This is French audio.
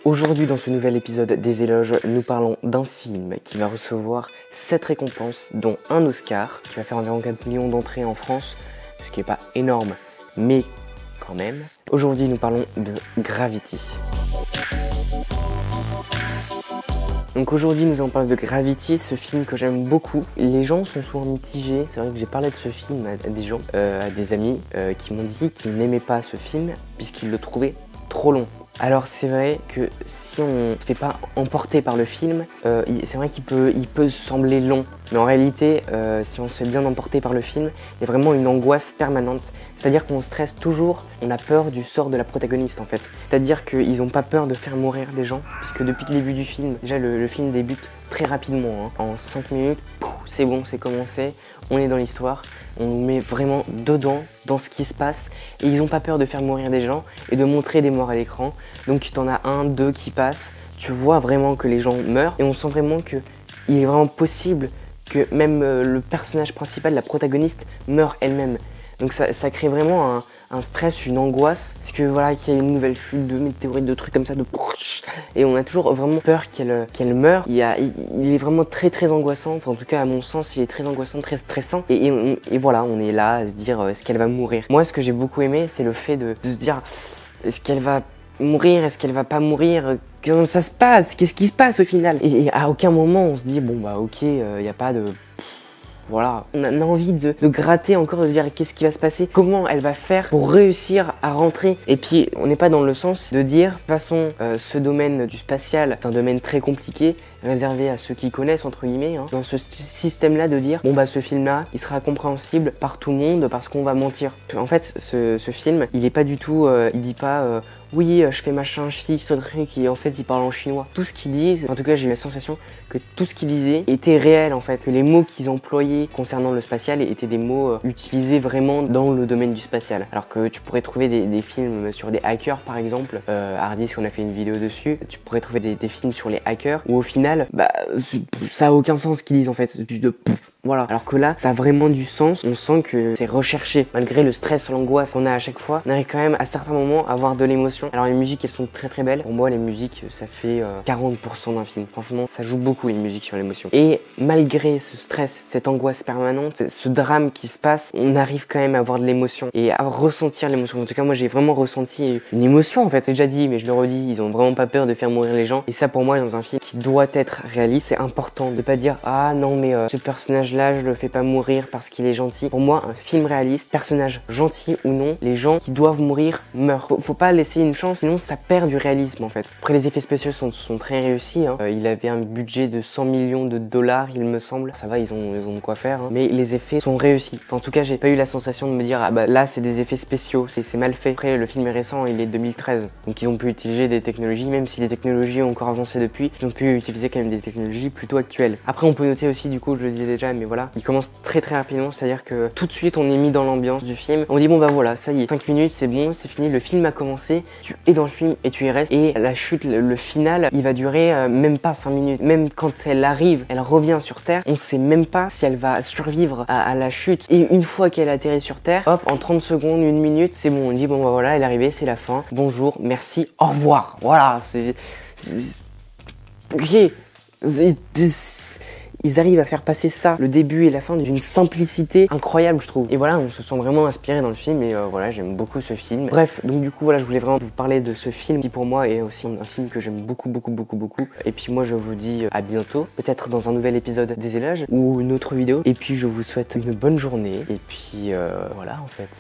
Aujourd'hui, dans ce nouvel épisode des éloges, nous parlons d'un film qui va recevoir 7 récompenses, dont un Oscar, qui va faire environ 4 millions d'entrées en France, ce qui n'est pas énorme, mais quand même. Aujourd'hui, nous parlons de Gravity. Donc aujourd'hui, nous allons parler de Gravity, ce film que j'aime beaucoup. Les gens sont souvent mitigés. C'est vrai que j'ai parlé de ce film à des gens, à des amis, qui m'ont dit qu'ils n'aimaient pas ce film puisqu'ils le trouvaient trop long. Alors c'est vrai que si on ne se fait pas emporter par le film, c'est vrai qu'il peut sembler long. Mais en réalité, si on se fait bien emporter par le film, il y a vraiment une angoisse permanente. C'est-à-dire qu'on stresse toujours, on a peur du sort de la protagoniste en fait. C'est-à-dire qu'ils n'ont pas peur de faire mourir des gens, puisque depuis le début du film, déjà le film débute très rapidement. En 5 minutes, c'est bon, c'est commencé, on est dans l'histoire. On nous met vraiment dedans, dans ce qui se passe. Et ils n'ont pas peur de faire mourir des gens et de montrer des morts à l'écran. Donc tu t'en as un, deux qui passent. Tu vois vraiment que les gens meurent. Et on sent vraiment qu'il est vraiment possible que même le personnage principal, la protagoniste, meure elle-même. Donc ça crée vraiment un stress, une angoisse, parce que voilà, qu'il y a une nouvelle chute de météorites, de trucs comme ça, et on a toujours vraiment peur qu'elle meure. Il est vraiment très angoissant, enfin en tout cas à mon sens il est très angoissant, très stressant, et voilà, on est là à se dire est-ce qu'elle va mourir. Moi ce que j'ai beaucoup aimé, c'est le fait de se dire est-ce qu'elle va mourir, est-ce qu'elle va pas mourir, comment ça se passe, qu'est-ce qui se passe au final, et à aucun moment on se dit bon bah ok, y a pas de... Voilà, on a envie de gratter encore, de dire qu'est-ce qui va se passer, comment elle va faire pour réussir à rentrer. Et puis on n'est pas dans le sens de dire, de toute façon, ce domaine du spatial, c'est un domaine très compliqué, réservé à ceux qui connaissent entre guillemets, hein. Dans ce système-là de dire, bon bah ce film-là, il sera compréhensible par tout le monde parce qu'on va mentir. En fait, ce film, il est pas du tout, il dit pas... oui, je fais machin, chic, ce truc, et en fait, ils parlent en chinois. Tout ce qu'ils disent, en tout cas, j'ai eu la sensation que tout ce qu'ils disaient était réel, en fait. Que les mots qu'ils employaient concernant le spatial étaient des mots utilisés vraiment dans le domaine du spatial. Alors que tu pourrais trouver des films sur des hackers, par exemple. Hardisk, on a fait une vidéo dessus. Tu pourrais trouver des films sur les hackers où, au final, bah, ça a aucun sens ce qu'ils disent, en fait. Voilà. Alors que là, ça a vraiment du sens. On sent que c'est recherché. Malgré le stress, l'angoisse qu'on a à chaque fois, on arrive quand même à certains moments à avoir de l'émotion. Alors les musiques, elles sont très belles. Pour moi, les musiques, ça fait 40% d'un film. Franchement, ça joue beaucoup les musiques sur l'émotion. Et malgré ce stress, cette angoisse permanente, ce drame qui se passe, on arrive quand même à avoir de l'émotion et à ressentir l'émotion. En tout cas, moi, j'ai vraiment ressenti une émotion en fait. J'ai déjà dit, mais je le redis, ils ont vraiment pas peur de faire mourir les gens. Et ça, pour moi, dans un film qui doit être réaliste, c'est important de pas dire ah non mais ce personnage là, je le fais pas mourir parce qu'il est gentil. Pour moi, un film réaliste, personnage gentil ou non, les gens qui doivent mourir meurent. Faut pas laisser une chance, sinon ça perd du réalisme en fait. Après, les effets spéciaux sont très réussis, hein. Il avait un budget de 100 millions de dollars, il me semble. Ça va, ils ont de quoi faire, hein. Mais les effets sont réussis. Enfin, en tout cas, j'ai pas eu la sensation de me dire ah bah là c'est des effets spéciaux, c'est mal fait. Après, le film est récent, il est de 2013, donc ils ont pu utiliser des technologies, même si les technologies ont encore avancé depuis, ils ont pu utiliser quand même des technologies plutôt actuelles. Après, on peut noter aussi, du coup, je le disais déjà, mais voilà, il commence très rapidement, c'est-à-dire que tout de suite on est mis dans l'ambiance du film. On dit bon bah voilà, ça y est, 5 minutes, c'est bon, c'est fini, le film a commencé, tu es dans le film et tu y restes. Et la chute, le final, il va durer même pas 5 minutes. Même quand elle arrive, elle revient sur Terre, on sait même pas si elle va survivre à la chute. Et une fois qu'elle atterrit sur Terre, hop, en 30 secondes, 1 minute, c'est bon, on dit bon bah voilà, elle est arrivée, c'est la fin, bonjour, merci, au revoir. Voilà, ok. Ils arrivent à faire passer ça, le début et la fin, d'une simplicité incroyable, je trouve. Et voilà, on se sent vraiment inspiré dans le film et voilà, j'aime beaucoup ce film. Bref, donc du coup, voilà, je voulais vraiment vous parler de ce film qui pour moi est aussi un film que j'aime beaucoup. Et puis moi, je vous dis à bientôt, peut-être dans un nouvel épisode des éloges ou une autre vidéo. Et puis je vous souhaite une bonne journée. Et puis voilà, en fait.